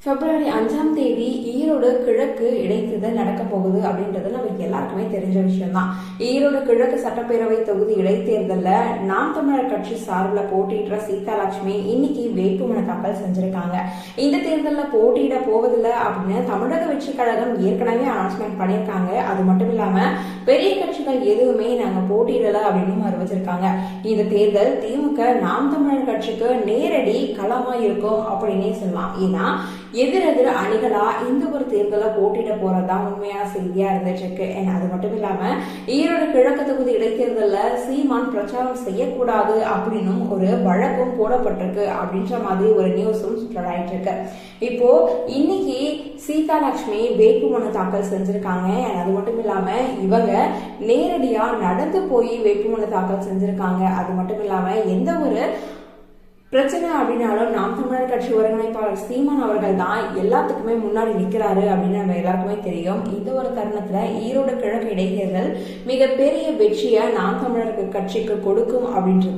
பிப்ரவரி 5ஆம் தேதி ஈரோடு கிழக்கு இடைத்தேர்தல் நடக்க போகுது அப்படின்றது நமக்கு எல்லாருக்குமே தெரிஞ்ச விஷயம் தான். ஈரோடு கிழக்கு சட்டப்பேரவை தொகுதி இடைத்தேர்தலில் நாம் தமிழர் கட்சி சார்பில் போட்டியிடுற சீதாலட்சுமி இன்னைக்கு வேட்புமனு தாக்கல் செஞ்சிருக்காங்க. இந்த தேர்தலில் போட்டியிட போவதில்லை அப்படின்னு தமிழக வெற்றி கழகம் ஏற்கனவே அனௌன்ஸ்மெண்ட் பண்ணியிருக்காங்க. அது மட்டும் இல்லாம பெரிய கட்சிகள் எதுவுமே நாங்க போட்டியிடல அப்படின்னு அறிவிச்சிருக்காங்க. இந்த தேர்தல் திமுக நாம் தமிழர் கட்சிக்கு நேரடி களமா இருக்கும் அப்படின்னே சொல்லலாம். ஏன்னா எதிரெதிர் அணிகளா இந்த ஒரு தேர்தலை போட்டியிட போறதா உண்மையான செய்தியா இருந்துட்டு இருக்கு. அது மட்டும் இல்லாம ஈரோடு கிழக்கு தொகுதி இடைத்தேர்தலில் சீமான் பிரச்சாரம் செய்யக்கூடாது அப்படின்னும் ஒரு வழக்கும் போடப்பட்டிருக்கு அப்படின்ற மாதிரி ஒரு நியூஸும் ஸ்ப்ரெட் இருக்கு. இப்போ இன்னைக்கு சீதாலட்சுமி வேட்புமனு தாக்கல் செஞ்சிருக்காங்க. அது மட்டும் இல்லாம இவங்க நேரடியா நடந்து போய் வேட்புமனு தாக்கல் செஞ்சிருக்காங்க. அது மட்டும் இல்லாம எந்த ஒரு பிரச்சனை அப்படின்னாலும் நாம் தமிழர் கட்சி ஒருங்கிணைப்பாளர் சீமான் அவர்கள் தான் எல்லாத்துக்குமே முன்னாடி நிற்கிறாரு அப்படின்னு நம்ம எல்லாருக்குமே தெரியும். இந்த ஒரு தருணத்துல ஈரோடு கிழக்கு இடைத்தேர்தல் மிகப்பெரிய வெற்றியை நாம் தமிழர் கட்சிக்கு கொடுக்கும் அப்படின்றது